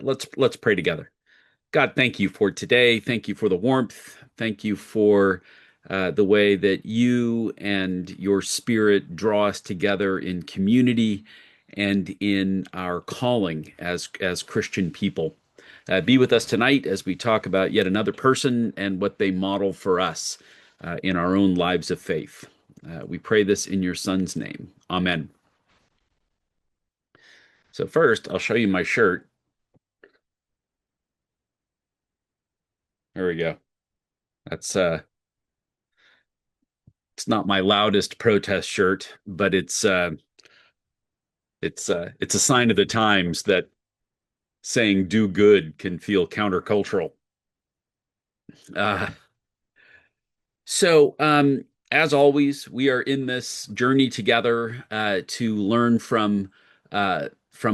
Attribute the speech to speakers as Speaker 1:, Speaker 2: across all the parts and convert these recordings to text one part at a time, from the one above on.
Speaker 1: Let's pray together. God, thank you for today. Thank you for the warmth. Thank you for the way that you and your Spirit draw us together in community and in our calling as Christian people. Be with us tonight as we talk about yet another person and what they model for us in our own lives of faith. We pray this in your Son's name. Amen. So first, I'll show you my shirt. There we go. That's it's not my loudest protest shirt, but it's a sign of the times that saying "do good" can feel countercultural. Uh, so, as always, we are in this journey together to learn from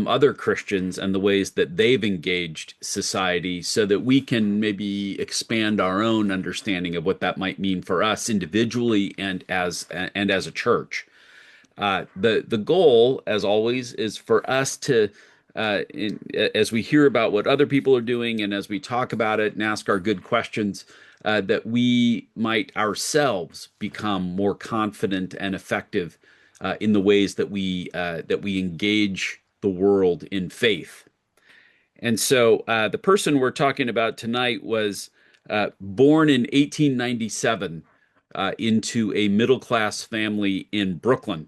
Speaker 1: other Christians and the ways that they've engaged society, so that we can maybe expand our own understanding of what that might mean for us individually and as a church. The goal, as always, is for us to, as we hear about what other people are doing and as we talk about it and ask our good questions, that we might ourselves become more confident and effective in the ways that we engage the world in faith. And so, the person we're talking about tonight was born in 1897 into a middle class family in Brooklyn.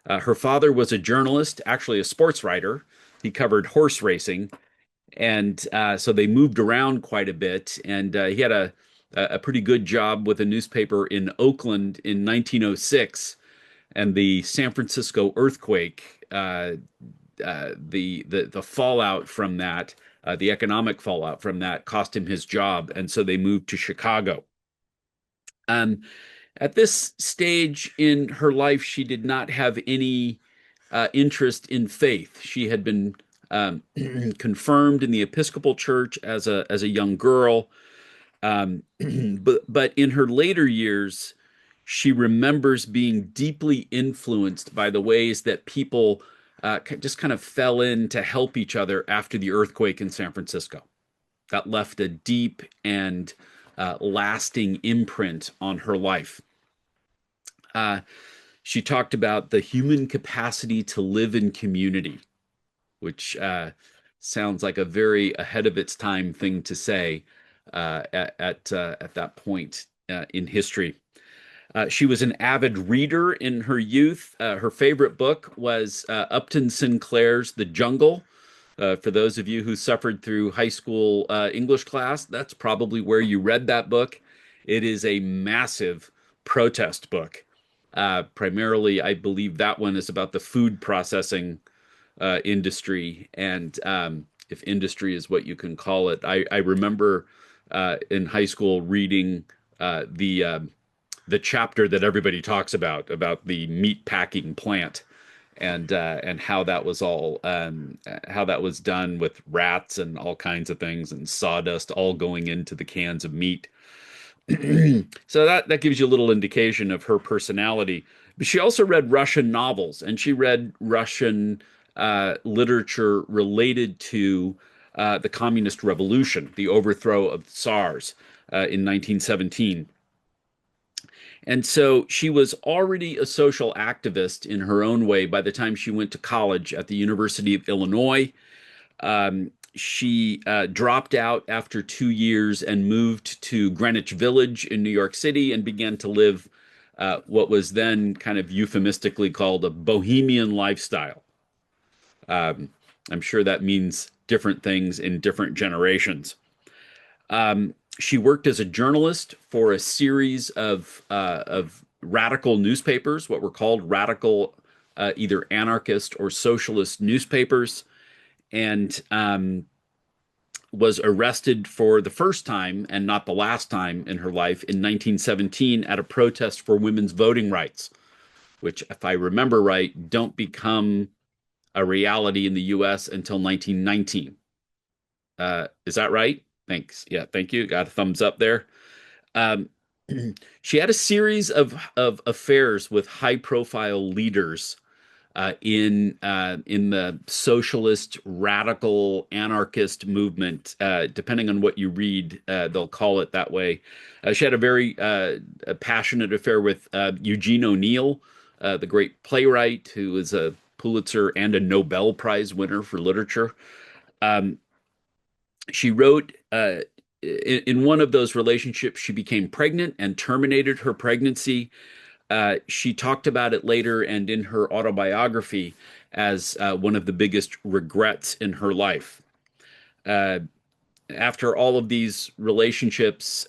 Speaker 1: Her father was a journalist, actually a sports writer. He covered horse racing, and so they moved around quite a bit. And he had a pretty good job with a newspaper in Oakland in 1906, and the San Francisco earthquake, the fallout from that, the economic fallout from that, cost him his job, and so they moved to Chicago. Um, at this stage in her life, she did not have any interest in faith. She had been confirmed in the Episcopal Church as a young girl, but in her later years, she remembers being deeply influenced by the ways that people just kind of fell in to help each other after the earthquake in San Francisco. That left a deep and lasting imprint on her life. Uh, she talked about the human capacity to live in community, which sounds like a very ahead of its time thing to say at that point in history. She was an avid reader in her youth. Her favorite book was Upton Sinclair's The Jungle. For those of you who suffered through high school English class, that's probably where you read that book. It is a massive protest book. Primarily, I believe that one is about the food processing industry, and if industry is what you can call it. I remember in high school reading the chapter that everybody talks about the meat packing plant and how that was done with rats and all kinds of things and sawdust all going into the cans of meat. So that gives you a little indication of her personality. But she also read Russian novels, and she read Russian literature related to the Communist Revolution, the overthrow of the Tsars in 1917. And so she was already a social activist in her own way by the time she went to college at the University of Illinois. She dropped out after 2 years and moved to Greenwich Village in New York City and began to live what was then kind of euphemistically called a bohemian lifestyle. Um, I'm sure that means different things in different generations. She worked as a journalist for a series of radical newspapers, what were called radical, either anarchist or socialist newspapers, and was arrested for the first time and not the last time in her life in 1917 at a protest for women's voting rights, which, if I remember right, don't become a reality in the U.S. until 1919. Is that right? Thanks. Yeah, thank you. Got a thumbs up there. Um, she had a series of affairs with high profile leaders in the socialist, radical, anarchist movement. Depending on what you read, they'll call it that way. She had a very a passionate affair with Eugene O'Neill, the great playwright who is a Pulitzer and a Nobel Prize winner for literature. Um, she wrote in one of those relationships, she became pregnant and terminated her pregnancy. She talked about it later and in her autobiography as one of the biggest regrets in her life. Uh, After all of these relationships,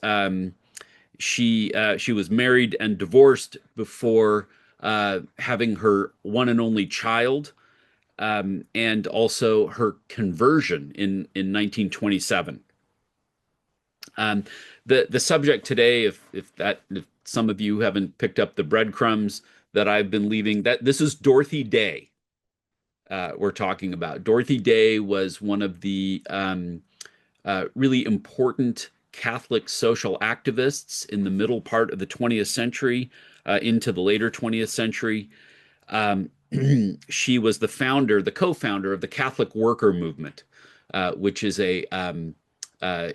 Speaker 1: she was married and divorced before having her one and only child, and also her conversion in 1927. Um, the subject today, if some of you haven't picked up the breadcrumbs that I've been leaving, that this is Dorothy Day. We're talking about Dorothy Day was one of the really important Catholic social activists in the middle part of the 20th century into the later 20th century. Um, she was the founder, the co-founder of the Catholic Worker Movement, which is a uh,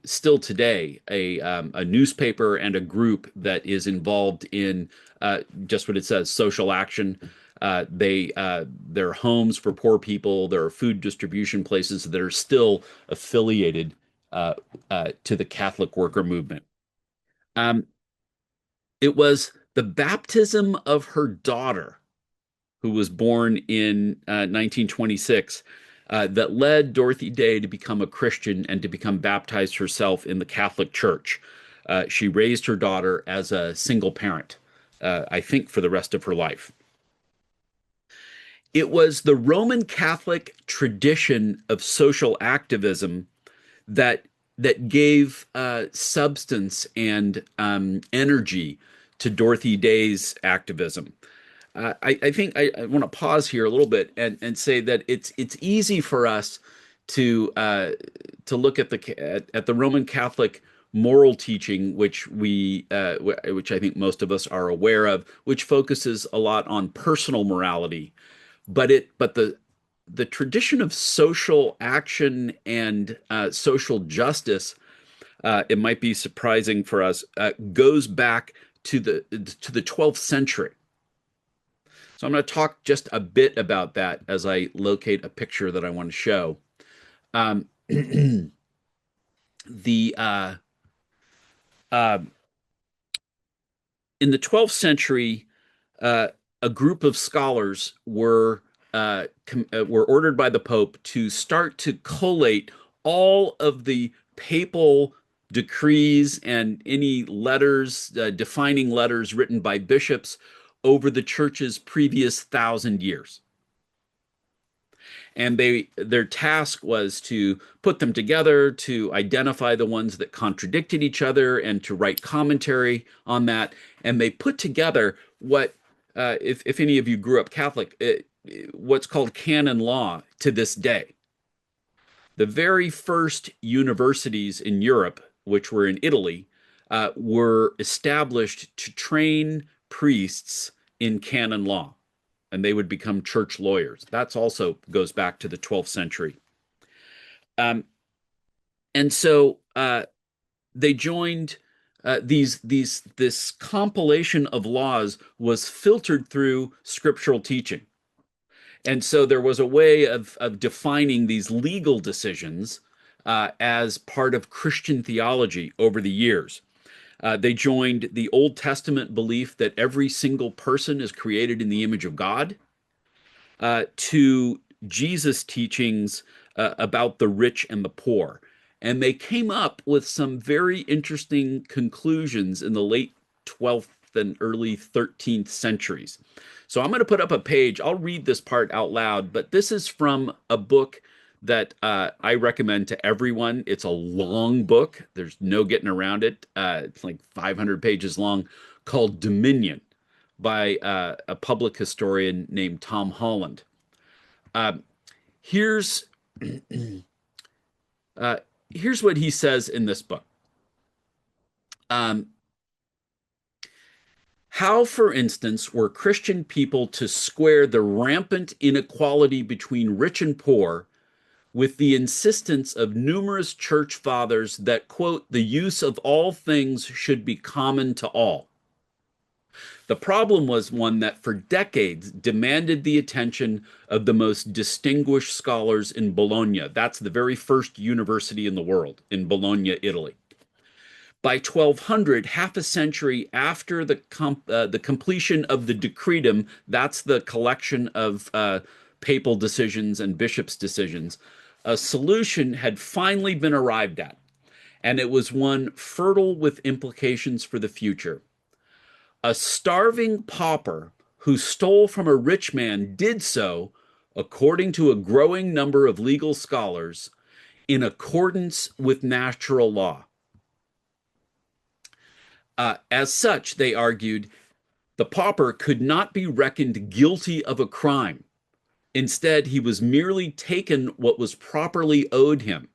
Speaker 1: still today a newspaper and a group that is involved in just what it says, social action. There are homes for poor people. There are food distribution places that are still affiliated to the Catholic Worker Movement. Um, it was the baptism of her daughter, who was born in 1926, that led Dorothy Day to become a Christian and to become baptized herself in the Catholic Church. She raised her daughter as a single parent, I think, for the rest of her life. It was the Roman Catholic tradition of social activism that that gave substance and energy to Dorothy Day's activism. I think I want to pause here a little bit and say that it's easy for us to look at the Roman Catholic moral teaching, which I think most of us are aware of, which focuses a lot on personal morality, but the tradition of social action and social justice, it might be surprising for us, goes back to the 12th century. So I'm going to talk just a bit about that as I locate a picture that I want to show. Um, the uh, In the 12th century, uh, a group of scholars were ordered by the Pope to start to collate all of the papal decrees and any letters, defining letters written by bishops over the church's previous 1,000 years. And their task was to put them together, to identify the ones that contradicted each other, and to write commentary on that. And they put together what, if any of you grew up Catholic, what's called canon law to this day. The very first universities in Europe, which were in Italy, were established to train priests in canon law, and they would become church lawyers. That's also goes back to the 12th century. Um, and so they joined this compilation of laws was filtered through scriptural teaching. And so there was a way of defining these legal decisions as part of Christian theology over the years. They joined the Old Testament belief that every single person is created in the image of God, to Jesus' teachings about the rich and the poor. And they came up with some very interesting conclusions in the late 12th and early 13th centuries. So I'm going to put up a page. I'll read this part out loud, but this is from a book that I recommend to everyone. It's a long book. There's no getting around it. It's like 500 pages long, called Dominion by a public historian named Tom Holland. Uh, here's uh, here's what he says in this book. Um, How, for instance, were Christian people to square the rampant inequality between rich and poor with the insistence of numerous church fathers that, quote, the use of all things should be common to all? The problem was one that for decades demanded the attention of the most distinguished scholars in Bologna. That's the very first university in the world, in Bologna, Italy. By 1200, half a century after the completion of the Decretum, that's the collection of papal decisions and bishops' decisions, a solution had finally been arrived at, and it was one fertile with implications for the future. A starving pauper who stole from a rich man did so, according to a growing number of legal scholars, in accordance with natural law. As such, they argued, the pauper could not be reckoned guilty of a crime. Instead, he was merely taken what was properly owed him.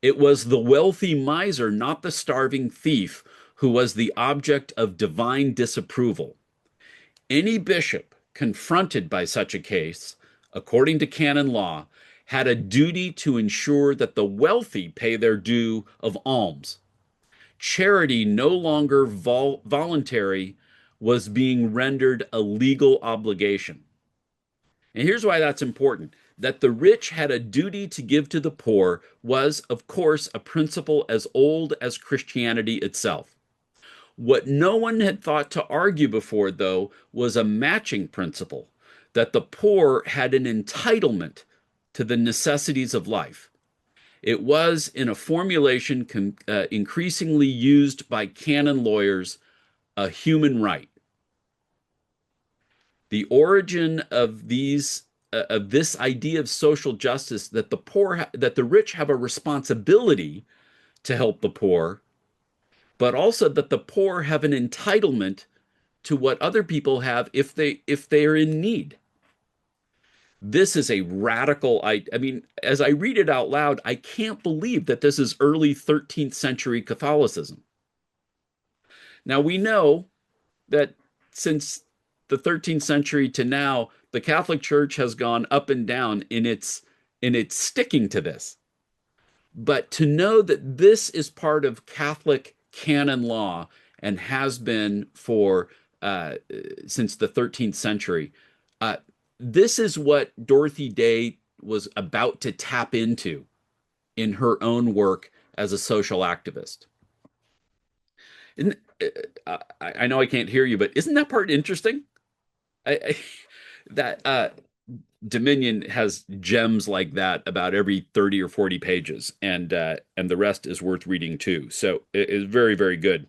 Speaker 1: It was the wealthy miser, not the starving thief, who was the object of divine disapproval. Any bishop confronted by such a case, according to canon law, had a duty to ensure that the wealthy pay their due of alms. Charity, no longer voluntary, was being rendered a legal obligation. And here's why that's important. That the rich had a duty to give to the poor was, of course, a principle as old as Christianity itself. What no one had thought to argue before, though, was a matching principle, that the poor had an entitlement to the necessities of life. It was, in a formulation increasingly used by canon lawyers, a human right. The origin of this idea of social justice, that the rich have a responsibility to help the poor, but also that the poor have an entitlement to what other people have if they are in need. This is a radical, I mean, as I read it out loud, I can't believe that this is early 13th century Catholicism. Now we know that since the 13th century to now, the Catholic Church has gone up and down in its sticking to this. But to know that this is part of Catholic canon law and has been for since the 13th century, this is what Dorothy Day was about to tap into in her own work as a social activist. And I know I can't hear you, but isn't that part interesting? I that Dominion has gems like that about every 30 or 40 pages, and the rest is worth reading too. So it is very, very good.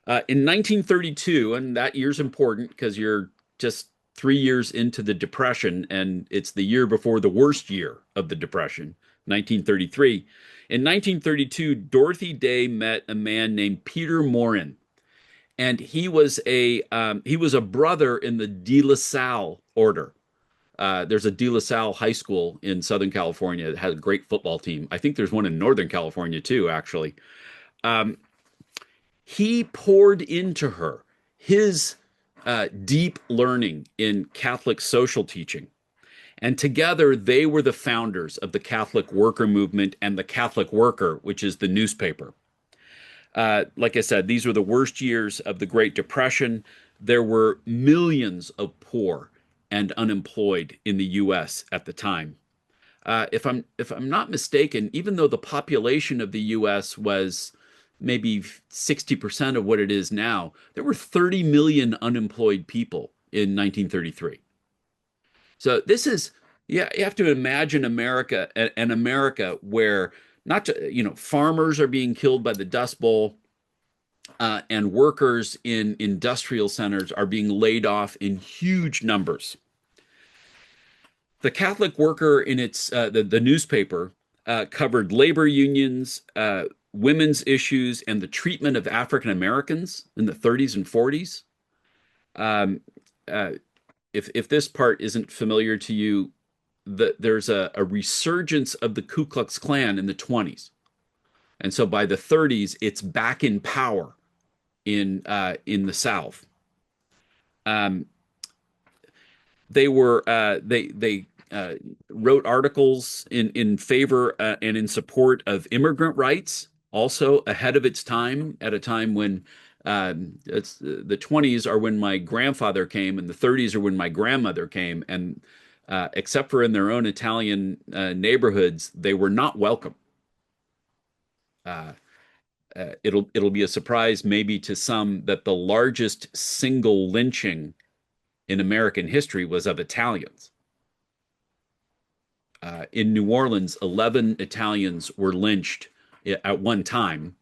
Speaker 1: In 1932, and that year's important because you're just 3 years into the Depression, and it's the year before the worst year of the Depression, 1933. In 1932, Dorothy Day met a man named Peter Maurin, and he was a brother in the De La Salle order. There's a De La Salle High School in Southern California that has a great football team. I think there's one in Northern California too, actually. Um, he poured into her his deep learning in Catholic social teaching. And together they were the founders of the Catholic Worker Movement and the Catholic Worker, which is the newspaper. Like I said, these were the worst years of the Great Depression. There were millions of poor and unemployed in the U.S. at the time. If I'm not mistaken, even though the population of the U.S. was maybe 60% of what it is now, there were 30 million unemployed people in 1933. So this is, yeah, you have to imagine America, an America where not to, farmers are being killed by the Dust Bowl, and workers in industrial centers are being laid off in huge numbers. The Catholic Worker in its the newspaper covered labor unions, women's issues, and the treatment of African Americans in the 30s and 40s. Um, uh, if this part isn't familiar to you, there's a resurgence of the Ku Klux Klan in the 20s, and so by the 30s, it's back in power in the South. Um, they wrote articles in favor and in support of immigrant rights, also ahead of its time, at a time when it's the 20s are when my grandfather came, and the 30s are when my grandmother came, and except for in their own Italian neighborhoods, they were not welcome. Uh, it'll be a surprise maybe to some that the largest single lynching in American history was of Italians. In New Orleans, 11 Italians were lynched at one time.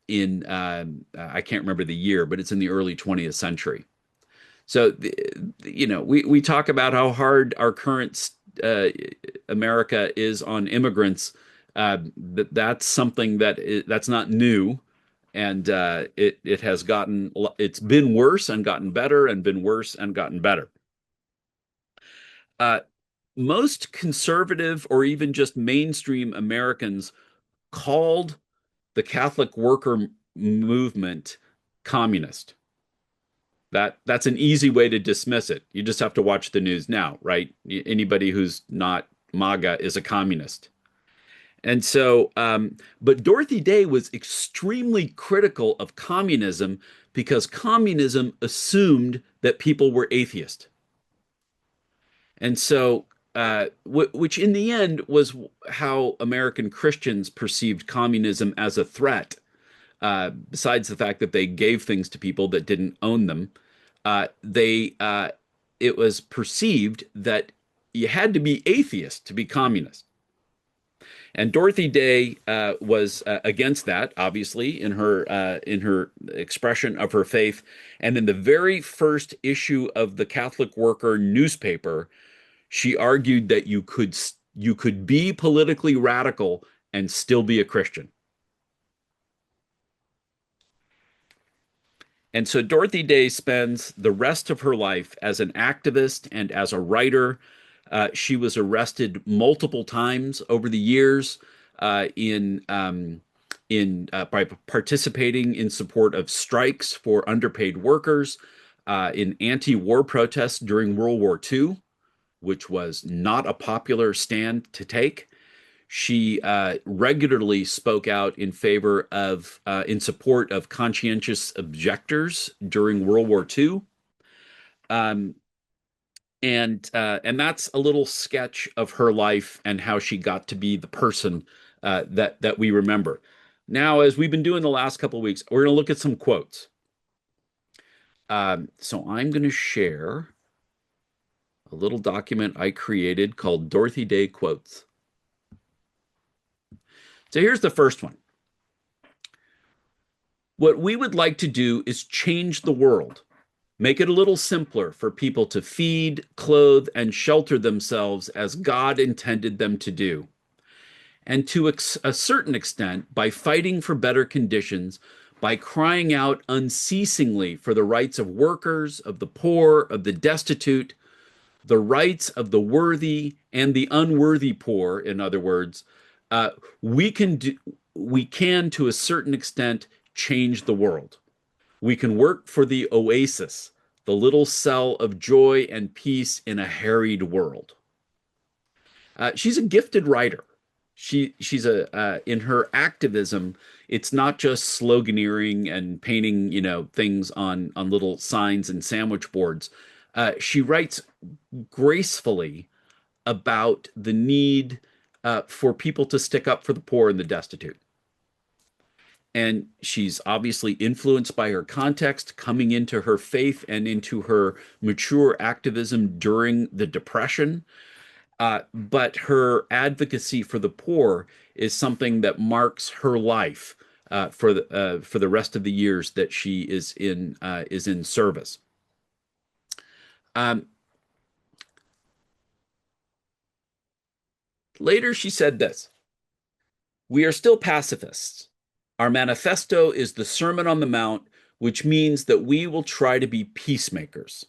Speaker 1: In I can't remember the year, but it's in the early 20th century. So, we talk about how hard our current uh, America is on immigrants. That's something that's not new, and it has it's been worse and gotten better, and been worse and gotten better. Uh, Most conservative or even just mainstream Americans called the Catholic worker movement communist. That's an easy way to dismiss it. You just have to watch the news now, right? Anybody who's not MAGA is a communist. And so, but Dorothy Day was extremely critical of communism because communism assumed that people were atheist. And so, which in the end was how American Christians perceived communism as a threat, besides the fact that they gave things to people that didn't own them. They It was perceived that you had to be atheist to be communist. And Dorothy Day was against that, obviously, in her expression of her faith. And in the very first issue of the Catholic Worker newspaper, she argued that you could be politically radical and still be a Christian. And so Dorothy Day spends the rest of her life as an activist and as a writer. She was arrested multiple times over the years by participating in support of strikes for underpaid workers, in anti-war protests during World War II, which was not a popular stand to take. She regularly spoke out in support of conscientious objectors during World War II. Um, and that's a little sketch of her life and how she got to be the person that we remember. Now, as we've been doing the last couple of weeks, we're going to look at some quotes. So I'm going to share a little document I created called Dorothy Day Quotes. So here's the first one. What we would like to do is change the world, make it a little simpler for people to feed, clothe, and shelter themselves as God intended them to do. And to a certain extent, by fighting for better conditions, by crying out unceasingly for the rights of workers, of the poor, of the destitute, the rights of the worthy and the unworthy poor, in other words, uh, we can do, we can, to a certain extent, change the world. We can work for the oasis, the little cell of joy and peace in a harried world. She's a gifted writer. She's a in her activism. It's not just sloganeering and painting, things on little signs and sandwich boards. She writes gracefully about the need for people to stick up for the poor and the destitute. And she's obviously influenced by her context, coming into her faith and into her mature activism during the Depression. But her advocacy for the poor is something that marks her life for the rest of the years that she is in service. Um, Later, she said this: "We are still pacifists. Our manifesto is the Sermon on the Mount, which means that we will try to be peacemakers.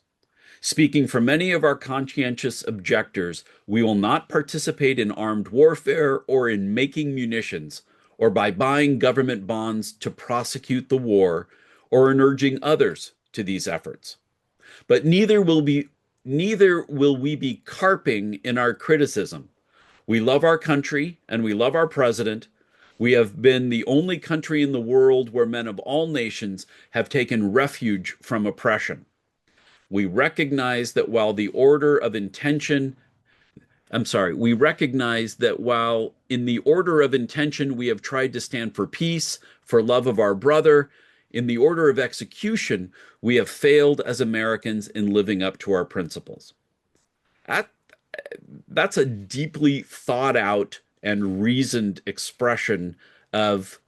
Speaker 1: Speaking for many of our conscientious objectors, we will not participate in armed warfare or in making munitions, or by buying government bonds to prosecute the war, or in urging others to these efforts. But neither will we be carping in our criticism. We love our country and we love our president. We have been the only country in the world where men of all nations have taken refuge from oppression. We recognize that while the order of intention, I'm sorry, we recognize that while in the order of intention we have tried to stand for peace, for love of our brother, in the order of execution, we have failed as Americans in living up to our principles. That, that's a deeply thought out and reasoned expression of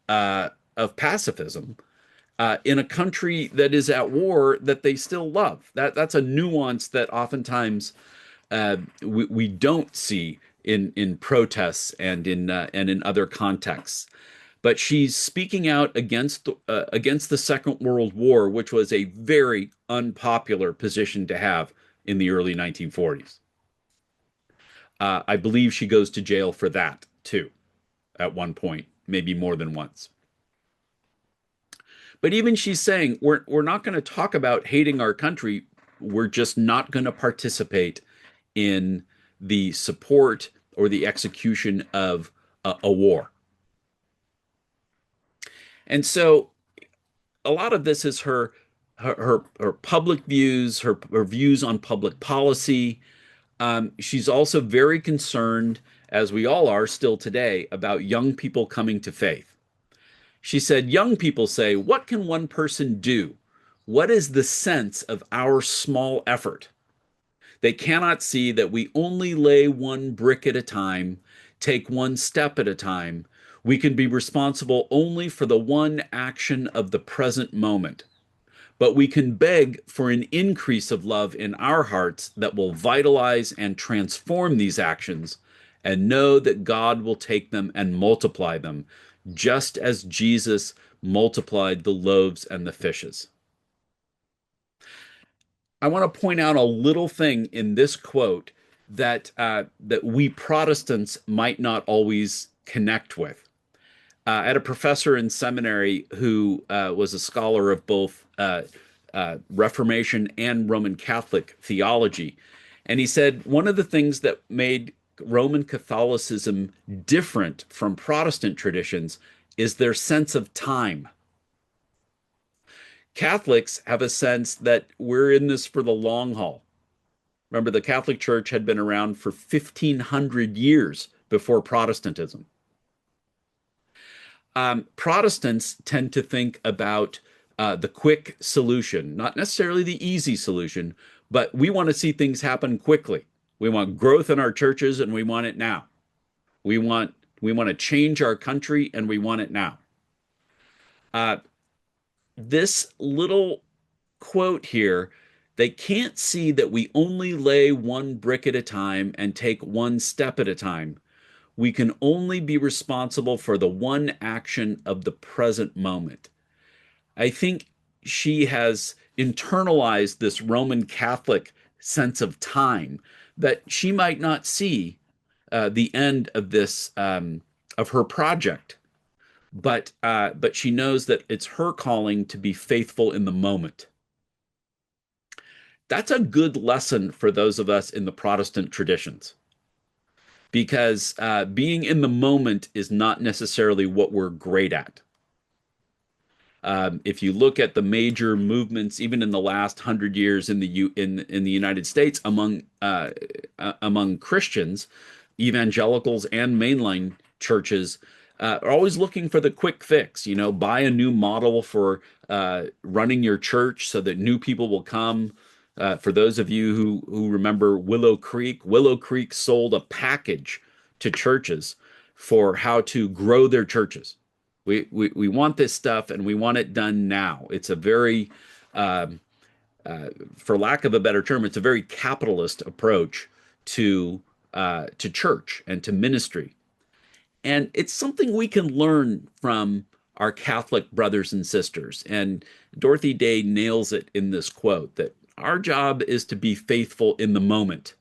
Speaker 1: pacifism in a country that is at war that they still love. That's a nuance that oftentimes we don't see in protests and in other contexts. But she's speaking out against the Second World War, which was a very unpopular position to have in the early 1940s. I believe she goes to jail for that too, at one point, maybe more than once. But even she's saying we're not going to talk about hating our country. We're just not going to participate in the support or the execution of a war. And so a lot of this is her public views, her views on public policy. She's also very concerned, as we all are still today, about young people coming to faith. She said, young people say, what can one person do? What is the sense of our small effort? They cannot see that we only lay one brick at a time, take one step at a time. We can be responsible only for the one action of the present moment. But we can beg for an increase of love in our hearts that will vitalize and transform these actions, and know that God will take them and multiply them, just as Jesus multiplied the loaves and the fishes. I want to point out a little thing in this quote that we Protestants might not always connect with. I had a professor in seminary who was a scholar of both Reformation and Roman Catholic theology. And he said one of the things that made Roman Catholicism different from Protestant traditions is their sense of time. Catholics have a sense that we're in this for the long haul. Remember, the Catholic Church had been around for 1,500 years before Protestantism. Protestants tend to think about the quick solution, not necessarily the easy solution, but we want to see things happen quickly. We want growth in our churches, and we want it now. We want to change our country, and we want it now. This little quote here, they can't see that we only lay one brick at a time and take one step at a time. We can only be responsible for the one action of the present moment. I think she has internalized this Roman Catholic sense of time that she might not see the end of this of her project, but she knows that it's her calling to be faithful in the moment. That's a good lesson for those of us in the Protestant traditions, because being in the moment is not necessarily what we're great at. If you look at the major movements, even in the last 100 years in the United States among Christians, evangelicals and mainline churches are always looking for the quick fix. You know, buy a new model for running your church so that new people will come. For those of you who remember Willow Creek sold a package to churches for how to grow their churches. We want this stuff and we want it done now. It's a very, for lack of a better term, it's a very capitalist approach to church and to ministry. And it's something we can learn from our Catholic brothers and sisters. And Dorothy Day nails it in this quote that our job is to be faithful in the moment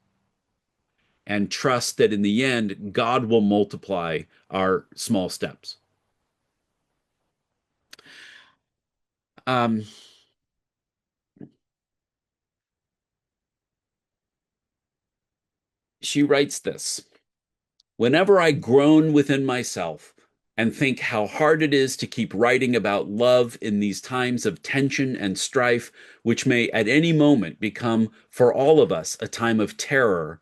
Speaker 1: and trust that in the end, God will multiply our small steps. Um, She writes this: whenever I groan within myself and think how hard it is to keep writing about love in these times of tension and strife, which may at any moment become for all of us a time of terror,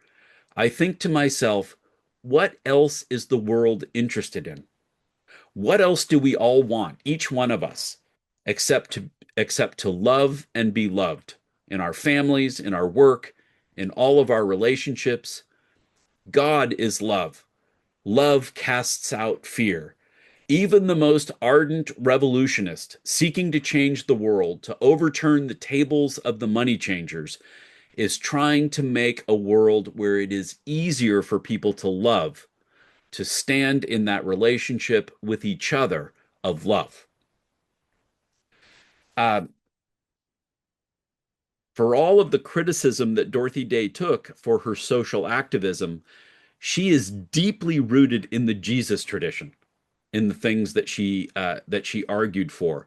Speaker 1: I think to myself, what else is the world interested in? What else do we all want, each one of us, except to love and be loved in our families, in our work, in all of our relationships? God is love. Love casts out fear. Even the most ardent revolutionist seeking to change the world, to overturn the tables of the money changers, is trying to make a world where it is easier for people to love, to stand in that relationship with each other of love. Uh, for all of the criticism that Dorothy Day took for her social activism, she is deeply rooted in the Jesus tradition, in the things that she argued for.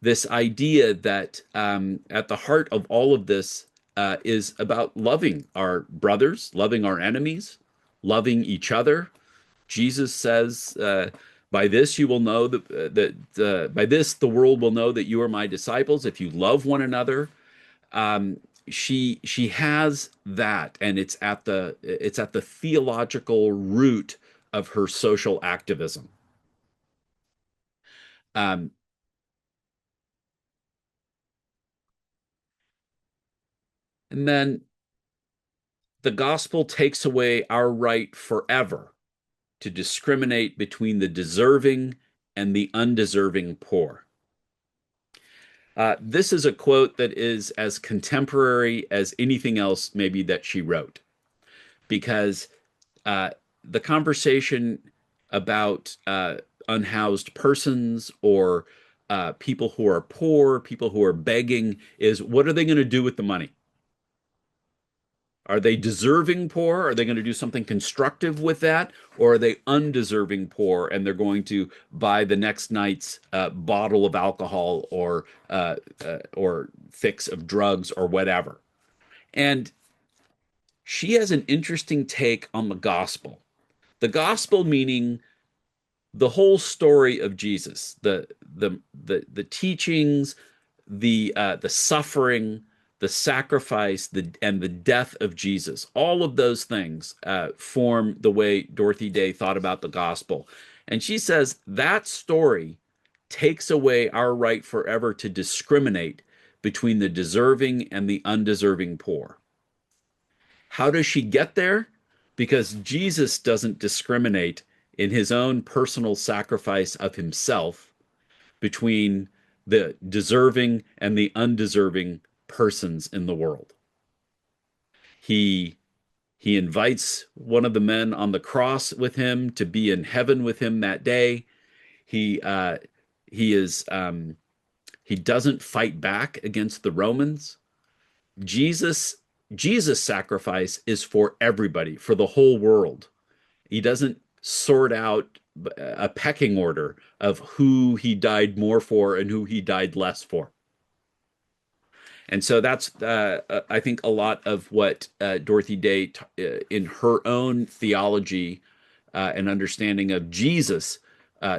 Speaker 1: This idea that at the heart of all of this is about loving our brothers, loving our enemies, loving each other. Jesus says, "By this you will know that by this the world will know that you are my disciples if you love one another." Um, she has that, and it's at the theological root of her social activism. Um, and then the gospel takes away our right forever to discriminate between the deserving and the undeserving poor. This is a quote that is as contemporary as anything else, maybe, that she wrote, because uh, the conversation about unhoused persons or people who are poor, people who are begging, is what are they going to do with the money? Are they deserving poor? Are they going to do something constructive with that? Or are they undeserving poor and they're going to buy the next night's bottle of alcohol or fix of drugs or whatever? And she has an interesting take on the gospel. The gospel meaning the whole story of Jesus, the teachings, the suffering, the sacrifice, and the death of Jesus. All of those things form the way Dorothy Day thought about the gospel. And she says that story takes away our right forever to discriminate between the deserving and the undeserving poor. How does she get there? Because Jesus doesn't discriminate in his own personal sacrifice of himself between the deserving and the undeserving persons in the world. He he invites one of the men on the cross with him to be in heaven with him that day. He he is he doesn't fight back against the Romans. Jesus Jesus' sacrifice is for everybody, for the whole world. He doesn't sort out a pecking order of who he died more for and who he died less for. And so that's, I think, a lot of what Dorothy Day, in her own theology and understanding of Jesus,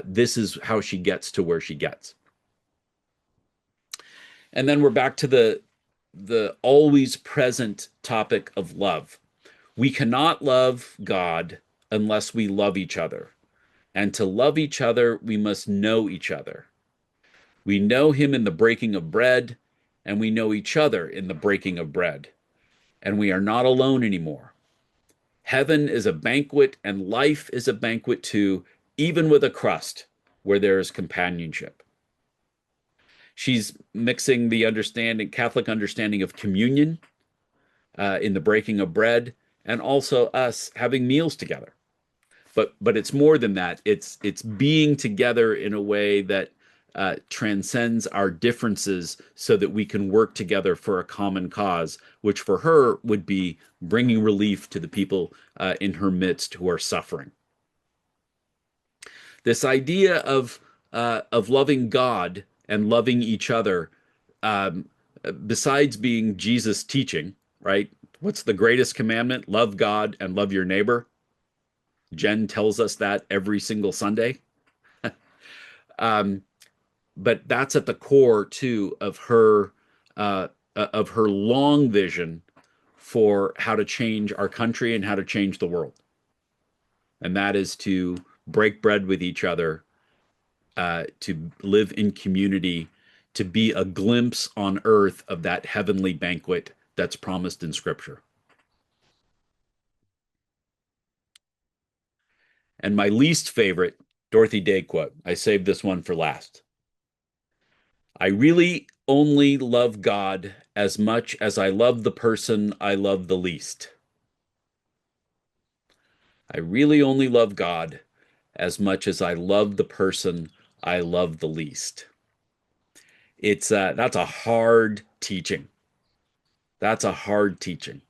Speaker 1: this is how she gets to where she gets. And then we're back to the always present topic of love. We cannot love God unless we love each other. And to love each other, we must know each other. We know him in the breaking of bread, and we know each other in the breaking of bread. And we are not alone anymore. Heaven is a banquet, and life is a banquet too, even with a crust where there is companionship. She's mixing the Catholic understanding of communion in the breaking of bread, and also us having meals together. But it's more than that. It's being together in a way that transcends our differences so that we can work together for a common cause, which for her would be bringing relief to the people in her midst who are suffering. This idea of loving God and loving each other, um, besides being Jesus' teaching, right? What's the greatest commandment? Love God and love your neighbor. Jen tells us that every single Sunday. Um, but that's at the core too uh, of her long vision for how to change our country and how to change the world, and that is to break bread with each other, to live in community, to be a glimpse on earth of that heavenly banquet that's promised in Scripture. And my least favorite Dorothy Day quote, I saved this one for last. I really only love God as much as I love the person I love the least. I really only love God as much as I love the person I love the least. It's that's a hard teaching. That's a hard teaching.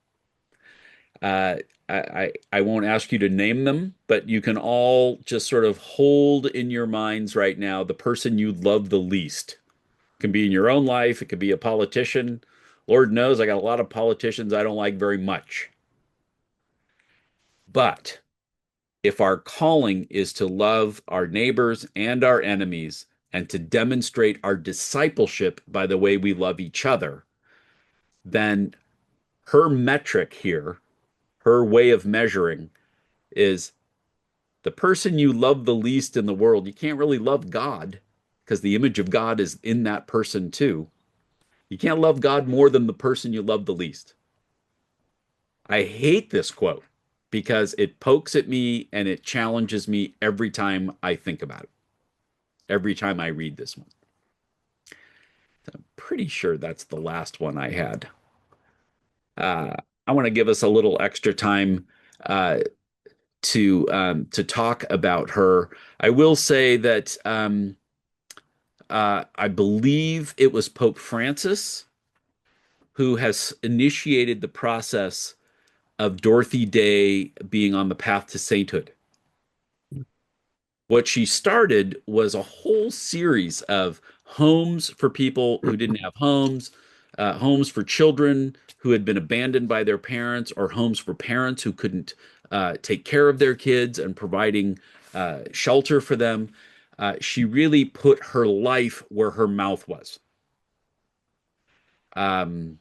Speaker 1: Uh, I won't ask you to name them, but you can all just sort of hold in your minds right now the person you love the least. It can be in your own life, it could be a politician. Lord knows I got a lot of politicians I don't like very much. But if our calling is to love our neighbors and our enemies and to demonstrate our discipleship by the way we love each other, then her metric here, her way of measuring is the person you love the least in the world. You can't really love God because the image of God is in that person too. You can't love God more than the person you love the least. I hate this quote because it pokes at me and it challenges me every time I think about it, every time I read this one. I'm pretty sure that's the last one I had. Uh, I want to give us a little extra time uh, to talk about her. I will say that I believe it was Pope Francis who has initiated the process of Dorothy Day being on the path to sainthood. What she started was a whole series of homes for people who didn't have homes, homes for children who had been abandoned by their parents, or homes for parents who couldn't take care of their kids and providing shelter for them. She really put her life where her mouth was. Um,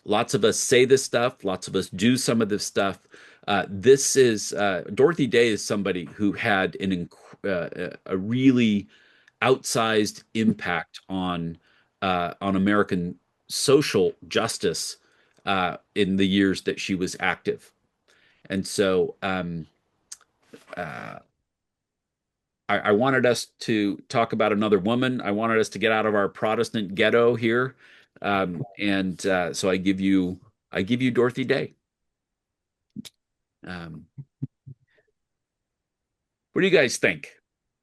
Speaker 1: Lots of us say this stuff, lots of us do some of this stuff. This is Dorothy Day is somebody who had a really outsized impact on American social justice in the years that she was active. And so uh, I wanted us to talk about another woman. I wanted us to get out of our Protestant ghetto here, and so I give you Dorothy Day. Um, what do you guys think?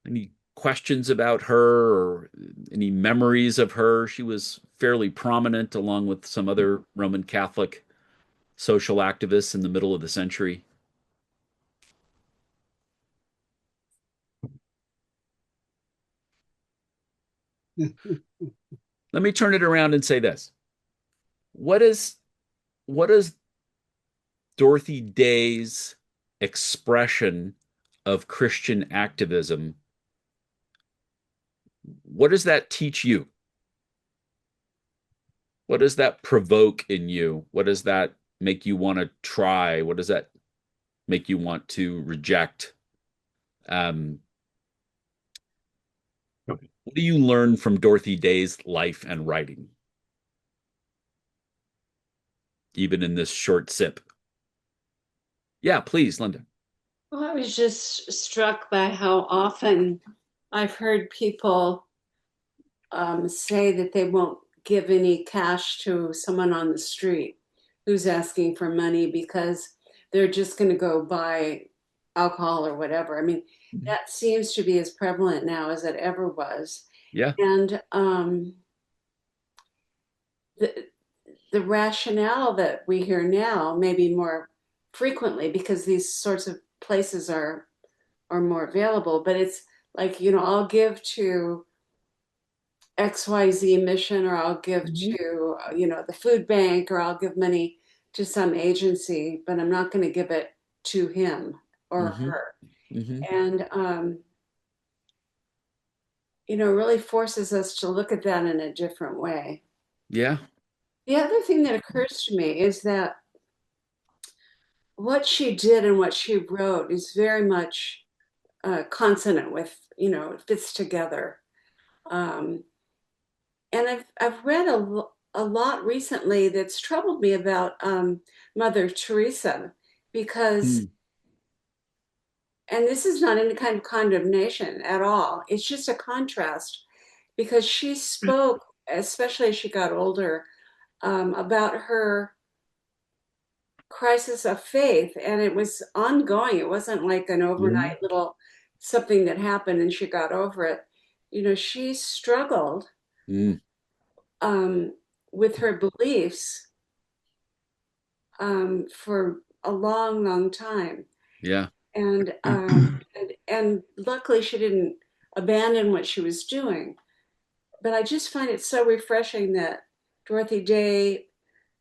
Speaker 1: Any questions about her or any memories of her? She was fairly prominent along with some other Roman Catholic social activists in the middle of the century. Let me turn it around and say this. What is what is Dorothy Day's expression of Christian activism? What does that teach you? What does that provoke in you? What does that make you want to try? What does that make you want to reject? Um, what do you learn from Dorothy Day's life and writing, even in this short sip? Yeah, please, Linda.
Speaker 2: Well, I was just struck by how often I've heard people say that they won't give any cash to someone on the street who's asking for money because they're just going to go buy alcohol or whatever. I mean, that seems to be as prevalent now as it ever was.
Speaker 1: Yeah.
Speaker 2: And the, the rationale that we hear now, maybe more frequently because these sorts of places are more available, but it's like, I'll give to XYZ mission, or I'll give
Speaker 1: Mhm.
Speaker 2: to, the food bank, or I'll give money to some agency, but I'm not going to give it to him or
Speaker 1: Hmm.
Speaker 2: her.
Speaker 1: Hmm.
Speaker 2: And, really forces us to look at that in a different way.
Speaker 1: Yeah.
Speaker 2: The other thing that occurs to me is that what she did and what she wrote is very much consonant with, it fits together. Um, and I've read a lot recently that's troubled me about Mother Teresa because,
Speaker 1: Mm.
Speaker 2: and this is not any kind of condemnation at all, it's just a contrast because she spoke, especially as she got older, about her crisis of faith, and it was ongoing. It wasn't like an
Speaker 1: Mhm.
Speaker 2: overnight little something that happened and she got over it. She struggled
Speaker 1: Mm.
Speaker 2: um, with her beliefs for a long, long time,
Speaker 1: Yeah.
Speaker 2: and luckily she didn't abandon what she was doing. But I just find it so refreshing that Dorothy Day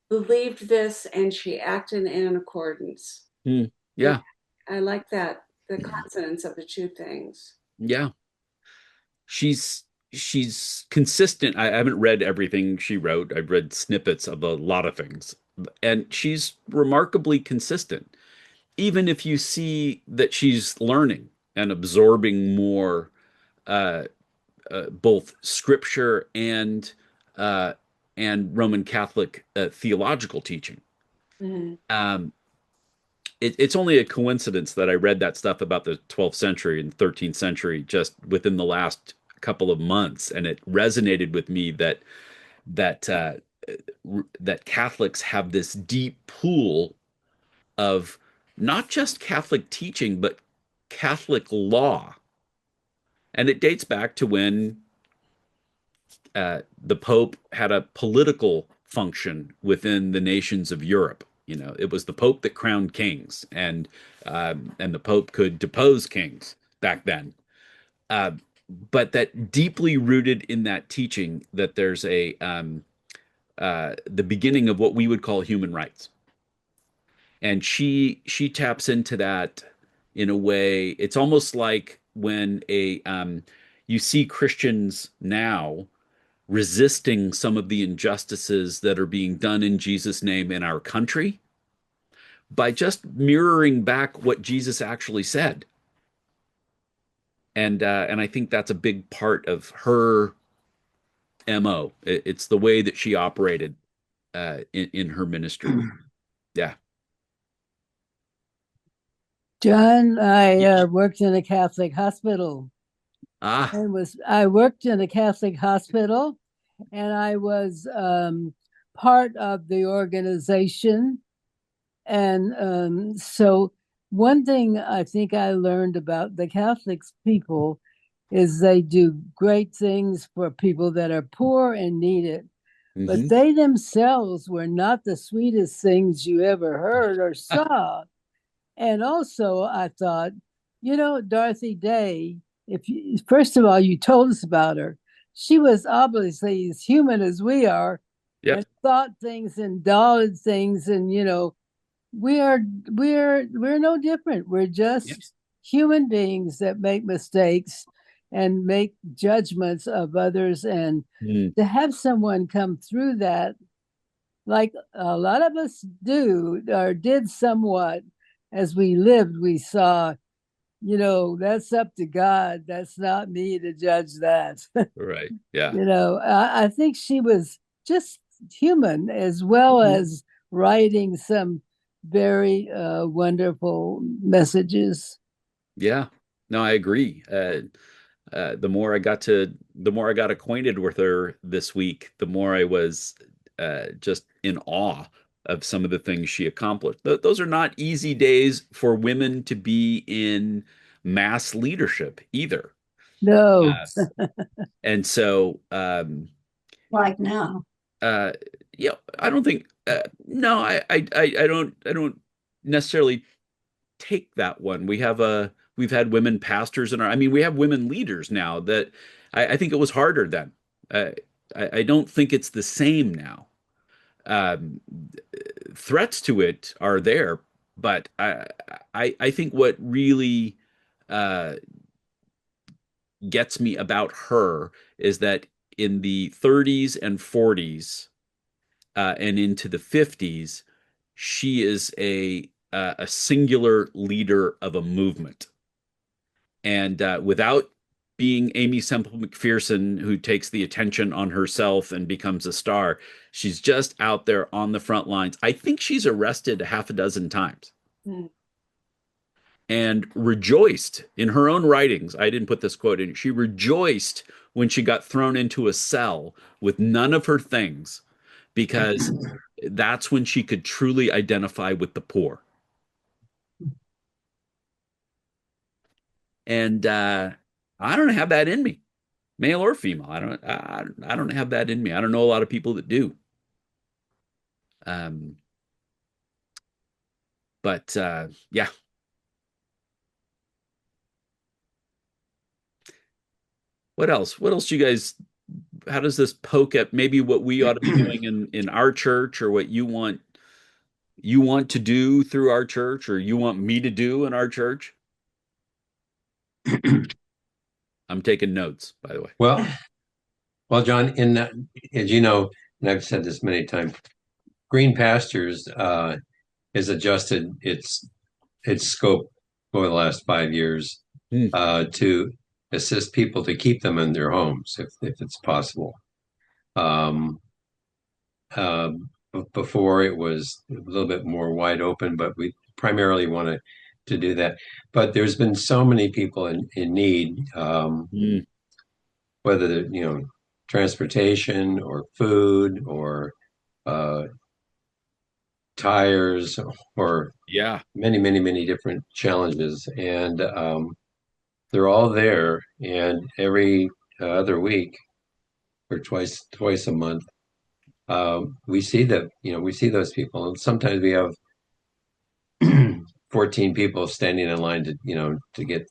Speaker 2: believed this and she acted in accordance.
Speaker 1: Mm.
Speaker 2: And
Speaker 1: Yeah.
Speaker 2: I like that, the consonance of the two things.
Speaker 1: Yeah. She's she's consistent. I haven't read everything she wrote. I've read snippets of a lot of things. And she's remarkably consistent. Even if you see that she's learning and absorbing more uh, both scripture uh, and Roman Catholic theological teaching.
Speaker 2: Mhm.
Speaker 1: Um, it's only a coincidence that I read that stuff about the 12th century and 13th century just within the last couple of months, and it resonated with me that that Catholics have this deep pool of not just Catholic teaching, but Catholic law, and it dates back to when the Pope had a political function within the nations of Europe. It was the Pope that crowned kings, and the Pope could depose kings back then. Uh, but that deeply rooted in that teaching that there's the beginning of what we would call human rights, and she taps into that in a way. It's almost like when a you see Christians now resisting some of the injustices that are being done in Jesus' name in our country by just mirroring back what Jesus actually said. And I think that's a big part of her MO. It's the way that she operated in her ministry. Yeah.
Speaker 3: John, I worked in a Catholic hospital.
Speaker 1: Ah.
Speaker 3: I worked in a Catholic hospital, and I was part of the organization. And so, one thing I think I learned about the Catholics people is they do great things for people that are poor and need it. But
Speaker 1: Hmm.
Speaker 3: they themselves were not the sweetest things you ever heard or saw. And also, I thought, Dorothy Day, if you, first of all, you told us about her. She was obviously as human as we are and
Speaker 1: Yep.
Speaker 3: thought things and dolled things. And, we are, we're no different. We're
Speaker 1: Yep.
Speaker 3: just human beings that make mistakes and make judgments of others. And
Speaker 1: Mm.
Speaker 3: to have someone come through that like a lot of us do or did somewhat as we lived, we saw, that's up to God. That's not me to judge that.
Speaker 1: Right. Yeah.
Speaker 3: I think she was just human as well
Speaker 1: Mhm.
Speaker 3: as writing some very wonderful messages.
Speaker 1: Yeah. No, I agree. The more I got acquainted with her this week, the more I was just in awe of some of the things she accomplished. Those are not easy days for women to be in mass leadership either.
Speaker 3: No,
Speaker 1: Uh, and so,
Speaker 3: like now.
Speaker 1: uh, yeah, I don't think, no, I don't necessarily take that one. We've had women pastors in our, I mean, we have women leaders now that I think it was harder then. Uh, I don't think it's the same now. um, threats to it are there, but I think what really uh, gets me about her is that in the 30s and 40s and into the 50s, she is a singular leader of a movement, and without being Amy Semple McPherson, who takes the attention on herself and becomes a star, she's just out there on the front lines. I think she's arrested a half a dozen times
Speaker 2: Mm.
Speaker 1: and rejoiced in her own writings. I didn't put this quote in. She rejoiced when she got thrown into a cell with none of her things because that's when she could truly identify with the poor. And I don't have that in me, male or female. I don't have that in me. I don't know a lot of people that do. Um, but yeah. What else? What else do you guys? How does this poke at maybe what we ought to be doing in our church, or what you want to do through our church, or you want me to do in our church? I'm taking notes, by the way.
Speaker 4: Well, John, in as you know, and I've said this many times, Green Pastures has adjusted its scope over the last 5 years
Speaker 1: Hmm.
Speaker 4: to assist people to keep them in their homes if it's possible. Um, uh, Before it was a little bit more wide open, but we primarily wanted to do that. But there's been so many people in need,
Speaker 1: Hmm.
Speaker 4: whether transportation or food or uh, tires or
Speaker 1: Yeah.
Speaker 4: many, many, many different challenges, and they're all there. And every other week or twice a month, we see that we see those people, and sometimes we have 14 people standing in line to get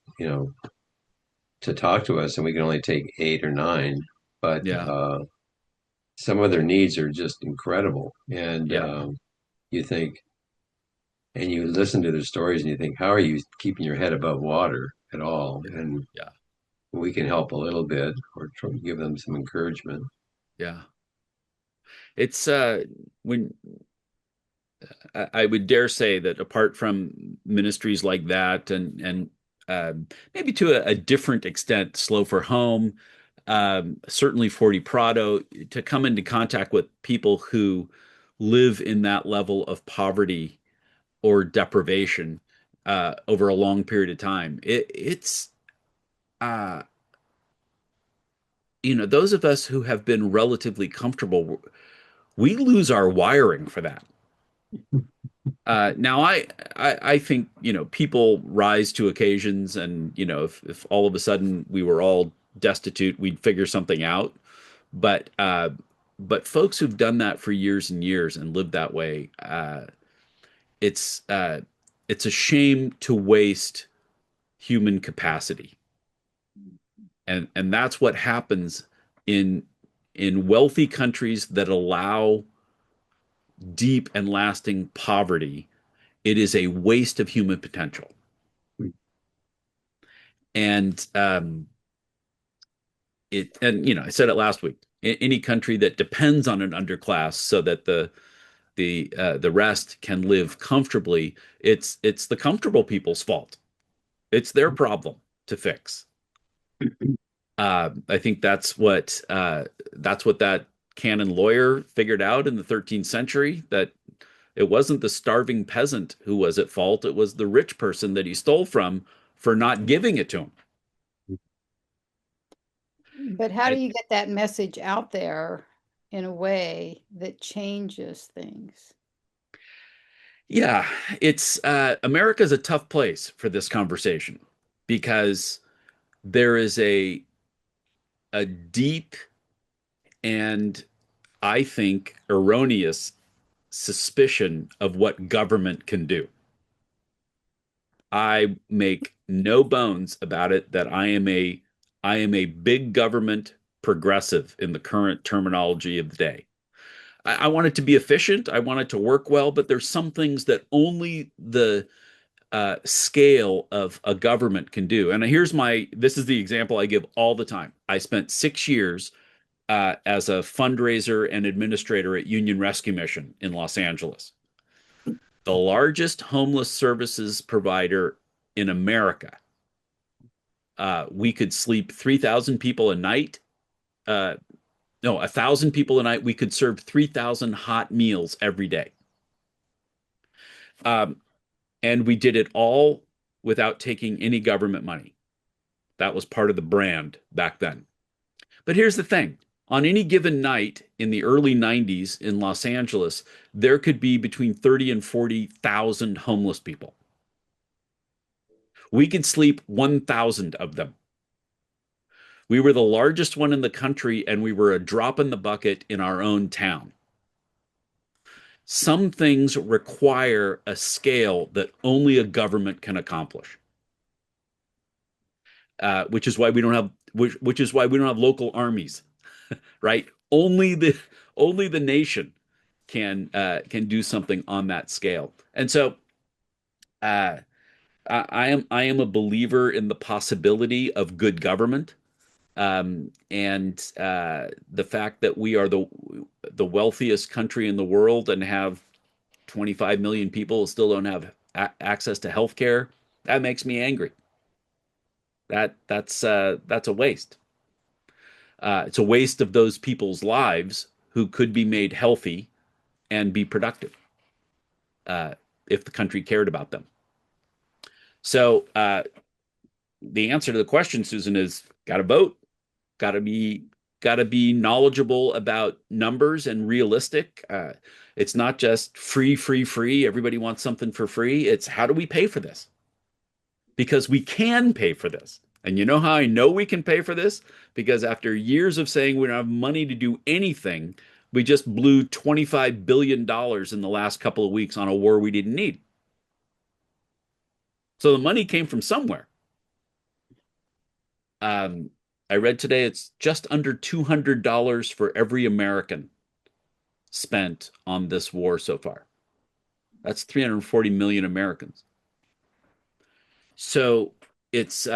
Speaker 4: to talk to us, and we can only take 8 or 9. But
Speaker 1: Yeah.
Speaker 4: some of their needs are just incredible, and
Speaker 1: Yeah.
Speaker 4: you think, and you listen to their stories, and you think, how are you keeping your head above water at all?
Speaker 1: Yeah.
Speaker 4: And
Speaker 1: Yeah.
Speaker 4: we can help a little bit or try to give them some encouragement.
Speaker 1: Yeah. It's when I would dare say that apart from ministries like that and maybe to a different extent, Slow for Home, certainly 40 Prado, to come into contact with people who live in that level of poverty or deprivation over a long period of time, it's uh, those of us who have been relatively comfortable, we lose our wiring for that. Now, I think people rise to occasions, and if all of a sudden we were all destitute, we'd figure something out. But folks who've done that for years and years and lived that way, it's uh, it's a shame to waste human capacity, and that's what happens in wealthy countries that allow deep and lasting poverty. It is a waste of human potential. And I said it last week. Any country that depends on an underclass so that the rest can live comfortably, it's the comfortable people's fault. It's their problem to fix. I think that's what that canon lawyer figured out in the 13th century, that it wasn't the starving peasant who was at fault. It was the rich person that he stole from for not giving it to him.
Speaker 5: But how do
Speaker 1: And
Speaker 5: you get that message out there in a way that changes things?
Speaker 1: yeah, it's America's a tough place for this conversation because there is a deep and I think erroneous suspicion of what government can do. I make no bones about it that I am a big government progressive in the current terminology of the day. I want it to be efficient. I want it to work well, but there's some things that only the scale of a government can do. And this is the example I give all the time. I spent 6 years as a fundraiser and administrator at Union Rescue Mission in Los Angeles, the largest homeless services provider in America. We could sleep 3,000 people a night. No, 1,000 people a night. We could serve 3,000 hot meals every day. And we did it all without taking any government money. That was part of the brand back then. But here's the thing. On any given night in the early 90s in Los Angeles, there could be between 30 and 40,000 homeless people. We could sleep 1,000 of them. We were the largest one in the country, and we were a drop in the bucket in our own town. Some things require a scale that only a government can accomplish, which is why we don't have local armies, right? Only the nation can do something on that scale. And so I am a believer in the possibility of good government, and the fact that we are the wealthiest country in the world and have 25 million people who still don't have access to health care. That makes me angry. That's a waste. It's a waste of those people's lives who could be made healthy and be productive if the country cared about them. So the answer to the question, Susan, is got to vote, got to be knowledgeable about numbers and realistic. It's not just free, free, free. Everybody wants something for free. It's how do we pay for this? Because we can pay for this. And you know how I know we can pay for this? Because after years of saying we don't have money to do anything, we just blew $25 billion in the last couple of weeks on a war we didn't need. So the money came from somewhere. I read today it's just under $200 for every American spent on this war so far. That's 340 million Americans. So it's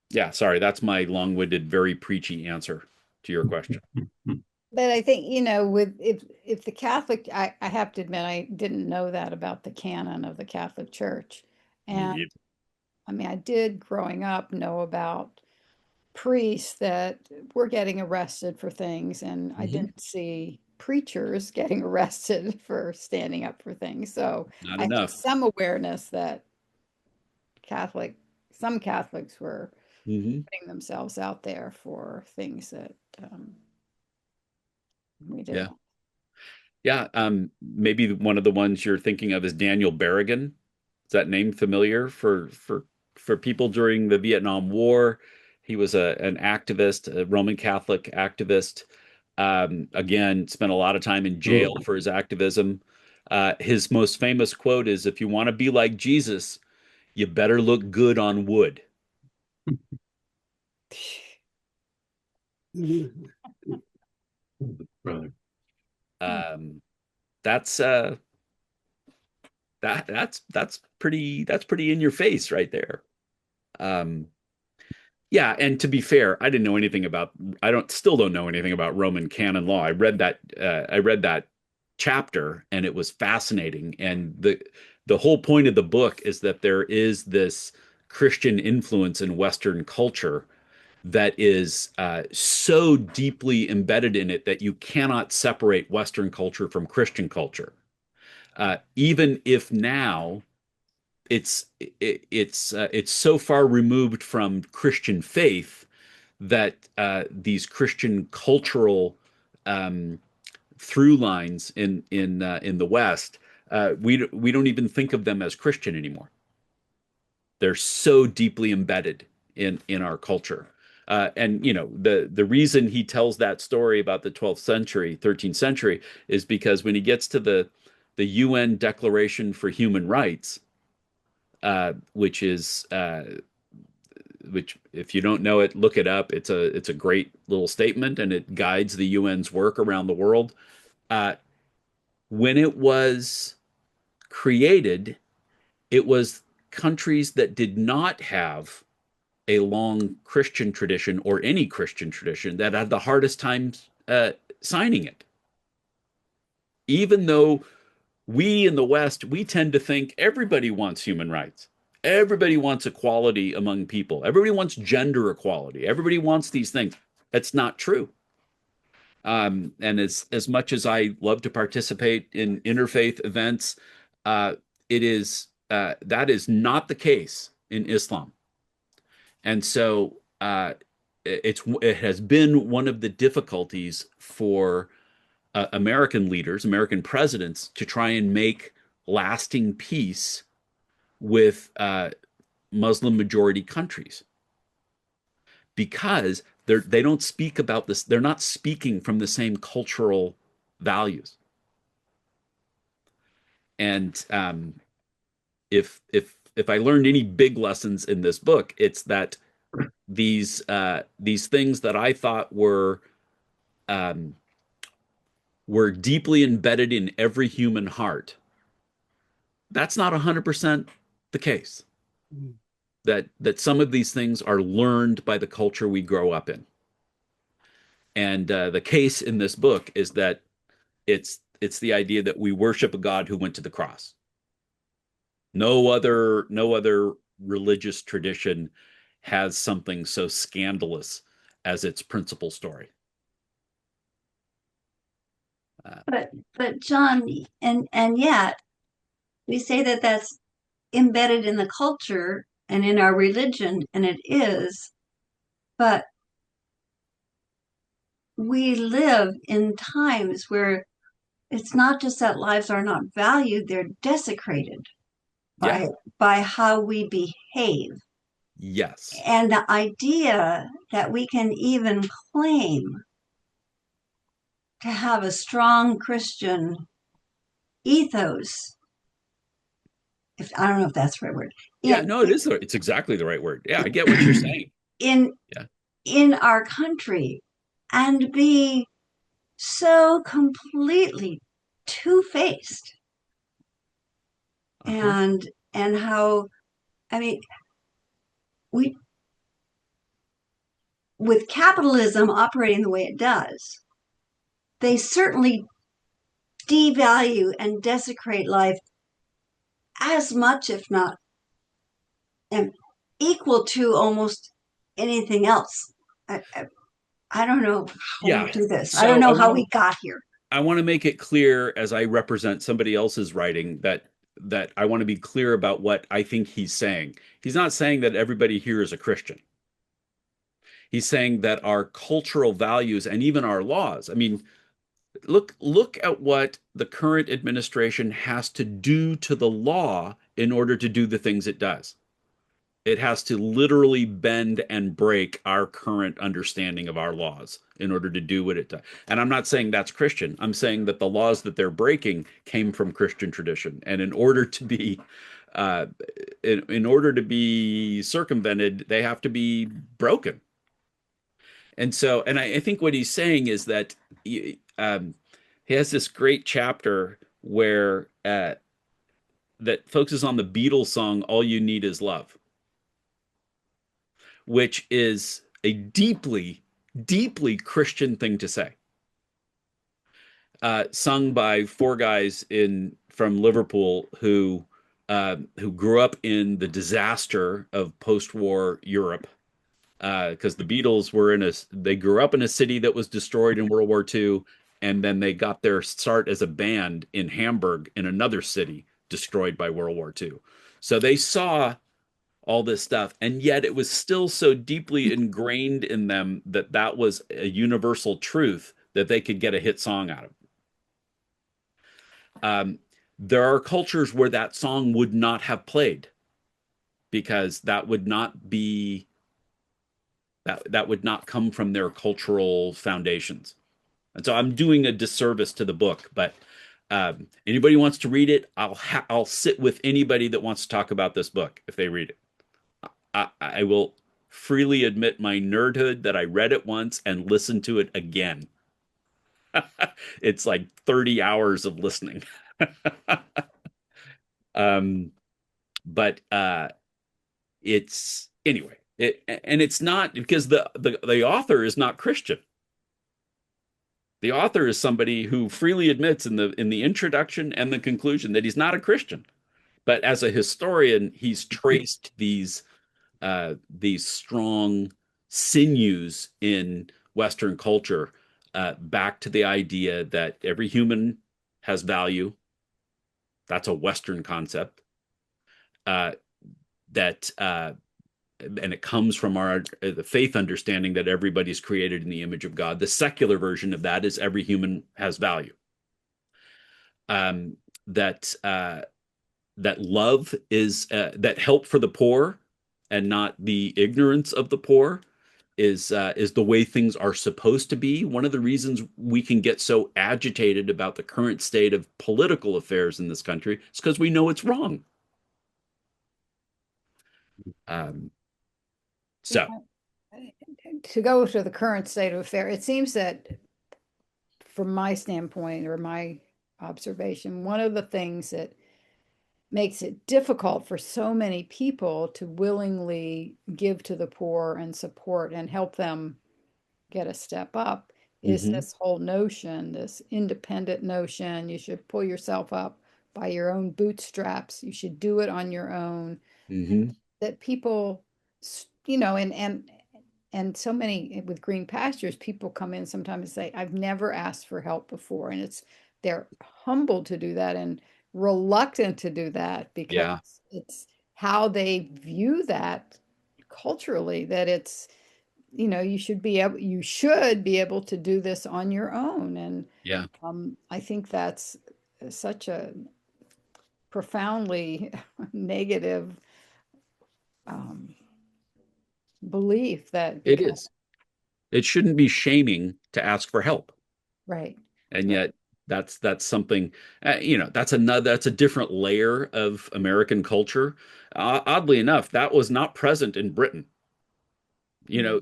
Speaker 1: yeah, sorry, that's my long-winded, very preachy answer to your question.
Speaker 5: But I think, with if the Catholic, I have to admit, I didn't know that about the canon of the Catholic Church. And I mean, I did growing up know about priests that were getting arrested for things, and I didn't see preachers getting arrested for standing up for things. So
Speaker 1: Not
Speaker 5: I have
Speaker 1: enough.
Speaker 5: some awareness that some Catholics were
Speaker 1: Mm-hmm.
Speaker 5: putting themselves out there for things that we
Speaker 1: Yeah.
Speaker 5: didn't.
Speaker 1: Yeah. Maybe one of the ones you're thinking of is Daniel Berrigan. Is that name familiar for people during the Vietnam War? He was an activist, a Roman Catholic activist. Again, spent a lot of time in jail for his activism. His most famous quote is, "If you want to be like Jesus, you better look good on wood."
Speaker 4: Brother.
Speaker 1: That's that's pretty in your face right there. Yeah, and to be fair, I still don't know anything about Roman canon law. I read that chapter and it was fascinating. And the whole point of the book is that there is this Christian influence in Western culture that is so deeply embedded in it that you cannot separate Western culture from Christian culture. Even if now it's so far removed from Christian faith that these Christian cultural through lines in the West, we don't even think of them as Christian anymore. They're so deeply embedded in our culture. And the reason he tells that story about the 12th century, 13th century, is because when he gets to the UN Declaration for Human Rights, which is which if you don't know it, look it up. It's a great little statement, and it guides the UN's work around the world. Uh, when it was created, it was countries that did not have a long Christian tradition or any Christian tradition that had the hardest time signing it. Even though we in the West, we tend to think everybody wants human rights. Everybody wants equality among people. Everybody wants gender equality. Everybody wants these things. That's not true. And as much as I love to participate in interfaith events, it is that is not the case in Islam. And so it has been one of the difficulties for American leaders, American presidents, to try and make lasting peace with Muslim majority countries, because they don't speak about this. They're not speaking from the same cultural values. And if I learned any big lessons in this book, it's that these things that I thought were deeply embedded in every human heart, that's not 100% the case. That some of these things are learned by the culture we grow up in. And the case in this book is that it's the idea that we worship a God who went to the cross. No other religious tradition has something so scandalous as its principal story.
Speaker 6: But John, and yet we say that that's embedded in the culture and in our religion, and it is, but we live in times where it's not just that lives are not valued, they're desecrated by how we behave.
Speaker 1: Yes.
Speaker 6: And the idea that we can even claim to have a strong Christian ethos, I don't know if that's the right word.
Speaker 1: Yeah, no, it is. It's exactly the right word. Yeah, I get what you're saying.
Speaker 6: In our country, and be so completely two-faced. And how, I mean, with capitalism operating the way it does, they certainly devalue and desecrate life as much, if not equal to almost anything else. I don't know how we do this. So I don't know how we got here.
Speaker 1: I want to make it clear, as I represent somebody else's writing, that I want to be clear about what I think he's saying. He's not saying that everybody here is a Christian. He's saying that our cultural values and even our laws, I mean, look at what the current administration has to do to the law in order to do the things it does. It has to literally bend and break our current understanding of our laws in order to do what it does. And I'm not saying that's Christian. I'm saying that the laws that they're breaking came from Christian tradition. And in order to be circumvented, they have to be broken. And so, and I think what he's saying is that he has this great chapter where that focuses on the Beatles song, All You Need Is Love, which is a deeply, deeply Christian thing to say. Sung by four guys from Liverpool who grew up in the disaster of post-war Europe, because the Beatles they grew up in a city that was destroyed in World War II, and then they got their start as a band in Hamburg, in another city destroyed by World War II. So they saw all this stuff, and yet it was still so deeply ingrained in them that was a universal truth that they could get a hit song out of. There are cultures where that song would not have played, because that would not come from their cultural foundations. And so I'm doing a disservice to the book, but anybody who wants to read it, I'll sit with anybody that wants to talk about this book if they read it. I will freely admit my nerdhood that I read it once and listened to it again. It's like 30 hours of listening. um, but it's anyway. And it's not because the author is not Christian. The author is somebody who freely admits in the introduction and the conclusion that he's not a Christian. But as a historian, he's traced these strong sinews in Western culture back to the idea that every human has value. That's a Western concept. That and it comes from the faith understanding that everybody's created in the image of God. The secular version of that is every human has value. That love is that help for the poor and not the ignorance of the poor is the way things are supposed to be. One of the reasons we can get so agitated about the current state of political affairs in this country is because we know it's wrong. So
Speaker 5: to go to the current state of affair, it seems that from my standpoint or my observation, one of the things that makes it difficult for so many people to willingly give to the poor and support and help them get a step up is this whole notion, this independent notion, you should pull yourself up by your own bootstraps, you should do it on your own. That people, you know, and so many with Green Pastures, people come in sometimes and say, I've never asked for help before. And they're humbled to do that and reluctant to do that because it's how they view that culturally, that it's, you know, you should be able to do this on your own. And I think that's such a profoundly negative belief that
Speaker 1: it is. It shouldn't be shaming to ask for help.
Speaker 5: Right.
Speaker 1: And yet that's something, you know, that's a different layer of American culture. Oddly enough, that was not present in Britain. You know,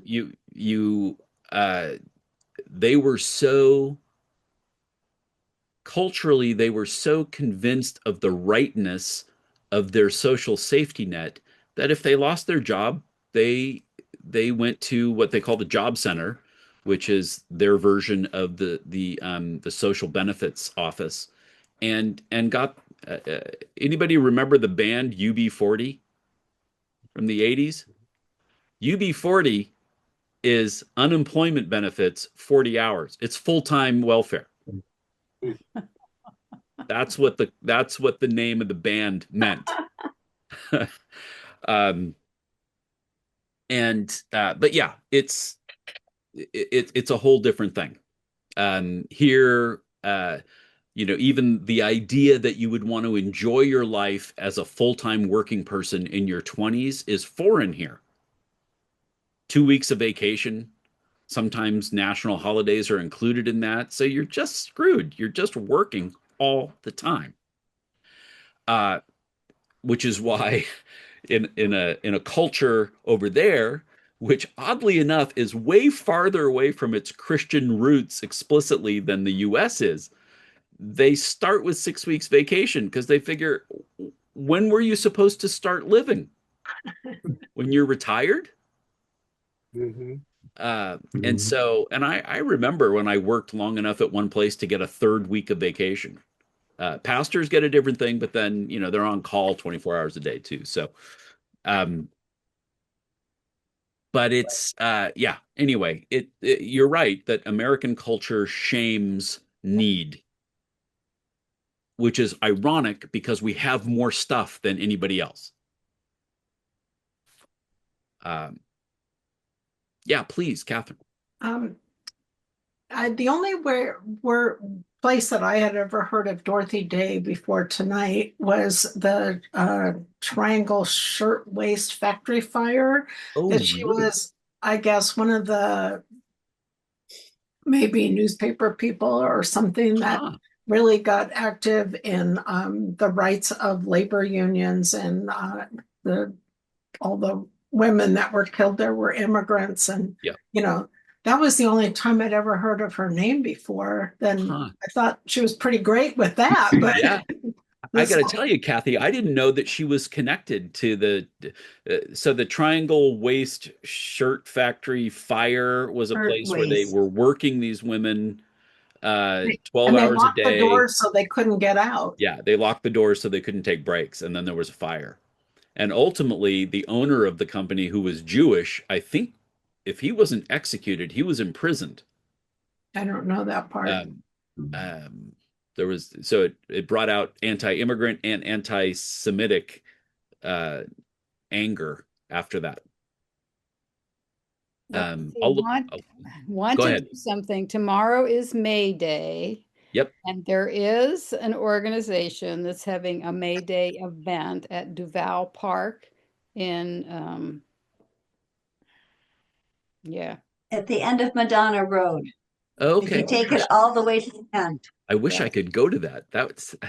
Speaker 1: they were so culturally, they were so convinced of the rightness of their social safety net that if they lost their job, they went to what they call the job center, which is their version of the social benefits office, and got anybody remember the band UB40 from the 80s? UB40 is unemployment benefits 40 hours. It's full-time welfare. That's what the name of the band meant. But yeah, it's a whole different thing. Here, you know, even the idea that you would want to enjoy your life as a full-time working person in your 20s is foreign here. 2 weeks of vacation, sometimes national holidays are included in that, so you're just screwed. You're just working all the time. Which is why in a culture over there, which oddly enough is way farther away from its Christian roots explicitly than the US is, they start with 6 weeks vacation because they figure, when were you supposed to start living? When you're retired? And so, and I remember when I worked long enough at one place to get a third week of vacation. Pastors get a different thing, but then, you know, they're on call 24 hours a day too. So, but it's, yeah, anyway, you're right that American culture shames need, which is ironic because we have more stuff than anybody else. Yeah, please, Catherine.
Speaker 7: The only place that I had ever heard of Dorothy Day before tonight was the Triangle Shirtwaist Factory fire. That she was, I guess, one of the maybe newspaper people or something that really got active in the rights of labor unions and all the women that were killed there were immigrants, and
Speaker 1: Yeah.
Speaker 7: that was the only time I'd ever heard of her name before. Then
Speaker 1: Huh.
Speaker 7: I thought she was pretty great with that, but
Speaker 1: Yeah. I got to tell you, Kathy, I didn't know that she was connected to so the Triangle Waste Shirt Factory fire was a
Speaker 6: Shirt
Speaker 1: place where they
Speaker 6: waist.
Speaker 1: were working these women 12
Speaker 7: and they
Speaker 1: hours a
Speaker 7: locked the
Speaker 1: day.
Speaker 7: doors so they couldn't get out.
Speaker 1: Yeah, they locked the doors so they couldn't take breaks, and then there was a fire. And ultimately, the owner of the company, who was Jewish, I think if he wasn't executed, he was imprisoned.
Speaker 7: I don't know that part.
Speaker 1: Um, there was it brought out anti-immigrant and anti-Semitic anger after that.
Speaker 5: Let's see,
Speaker 1: I'll look.
Speaker 5: want
Speaker 1: Go
Speaker 5: to
Speaker 1: ahead.
Speaker 5: do something. Tomorrow is May Day.
Speaker 1: Yep.
Speaker 5: And there is an organization that's having a May Day event at Duval Park in, yeah.
Speaker 6: At the end of Madonna Road. If
Speaker 1: Okay.
Speaker 6: you take it all the way to the end.
Speaker 1: I wish I could go to that.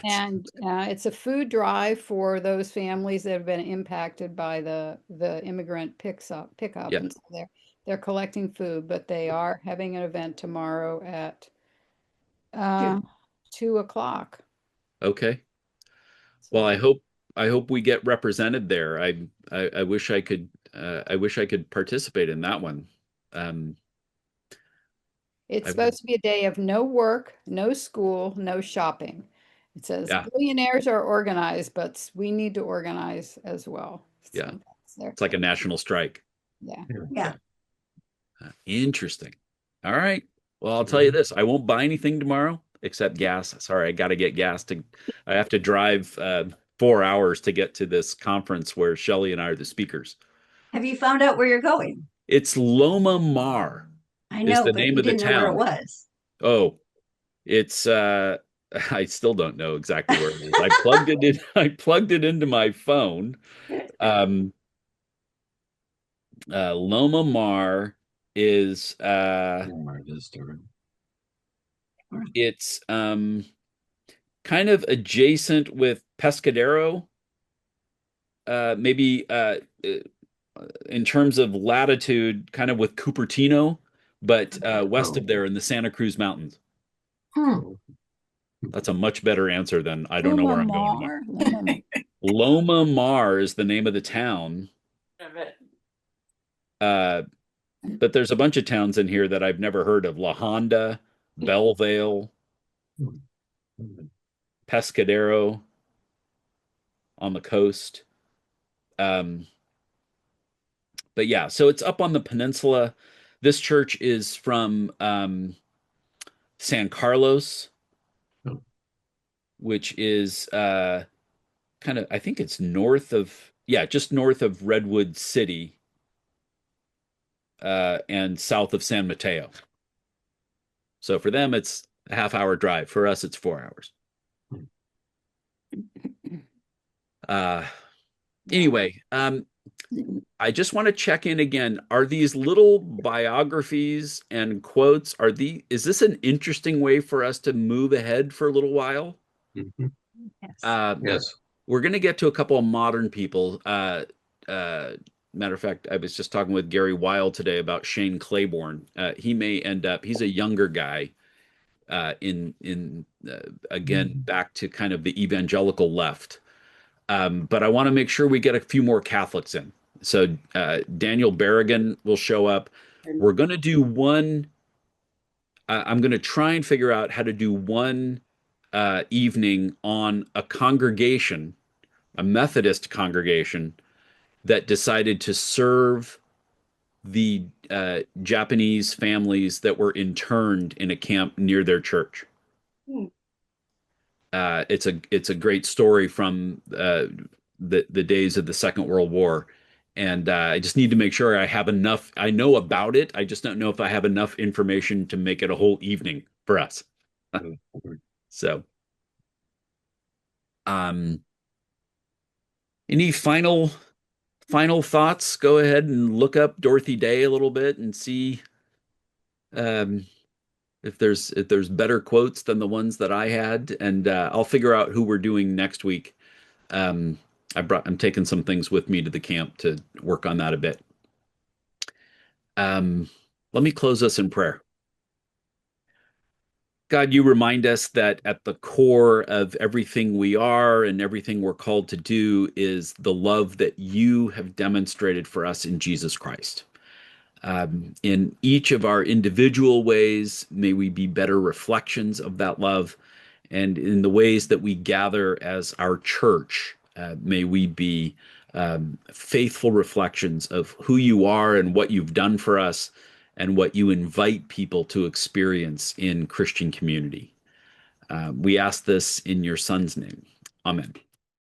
Speaker 5: And it's a food drive for those families that have been impacted by the immigrant pickup.
Speaker 1: Yeah.
Speaker 5: And so they're collecting food, but they are having an event tomorrow at 2 o'clock.
Speaker 1: Okay. Well, I hope we get represented there. I wish I could participate in that one.
Speaker 5: It's
Speaker 1: I've-
Speaker 5: supposed to be a day of no work, no school, no shopping. It says
Speaker 1: Yeah.
Speaker 5: billionaires are organized, but we need to organize as well. So
Speaker 1: Yeah.
Speaker 5: that's there.
Speaker 1: It's like a national strike.
Speaker 5: Yeah.
Speaker 6: Yeah.
Speaker 1: Interesting. All right. Well, I'll tell you this. I won't buy anything tomorrow except gas. Sorry, I got to get gas I have to drive 4 hours to get to this conference where Shelley and I are the speakers.
Speaker 6: Have you found out where you're going?
Speaker 1: It's Loma Mar.
Speaker 6: I
Speaker 1: Is
Speaker 6: know,
Speaker 1: the
Speaker 6: but
Speaker 1: name
Speaker 6: you
Speaker 1: of the
Speaker 6: didn't know where it
Speaker 1: town.
Speaker 6: was.
Speaker 1: Oh, it's I still don't know exactly where it is. I plugged it in. I plugged it into my phone. Loma Mar is it's kind of adjacent with Pescadero. Maybe in terms of latitude, kind of with Cupertino, but west of there in the Santa Cruz Mountains. That's a much better answer than I don't know where I'm going tomorrow. Loma Mar is the name of the town. But there's a bunch of towns in here that I've never heard of. La Honda, Bellevale, Pescadero on the coast. But yeah, so it's up on the peninsula. This church is from San Carlos, which is kind of, I think it's just north of Redwood City and south of San Mateo. So for them, it's a half-hour drive. For us, it's 4 hours. Anyway, I just want to check in again. Are these little biographies and quotes, is this an interesting way for us to move ahead for a little while?
Speaker 4: Mhm.
Speaker 6: Yes.
Speaker 4: Yes.
Speaker 1: We're going to get to a couple of modern people. Matter of fact, I was just talking with Gary Weil today about Shane Claiborne. He may end up, he's a younger guy again, back to kind of the evangelical left. But I want to make sure we get a few more Catholics in. So Daniel Berrigan will show up. We're going to do one. I'm going to try and figure out how to do one evening on a congregation, a Methodist congregation that decided to serve the Japanese families that were interned in a camp near their church. It's a great story from the days of the Second World War, and I just need to make sure I have enough. I know about it. I just don't know if I have enough information to make it a whole evening for us. So, any final thoughts? Go ahead and look up Dorothy Day a little bit and see if there's better quotes than the ones that I had, and I'll figure out who we're doing next week. I'm taking some things with me to the camp to work on that a bit. Let me close us in prayer. God, you remind us that at the core of everything we are and everything we're called to do is the love that you have demonstrated for us in Jesus Christ. In each of our individual ways, may we be better reflections of that love. And in the ways that we gather as our church, may we be faithful reflections of who you are and what you've done for us and what you invite people to experience in Christian community. We ask this in your Son's name. Amen.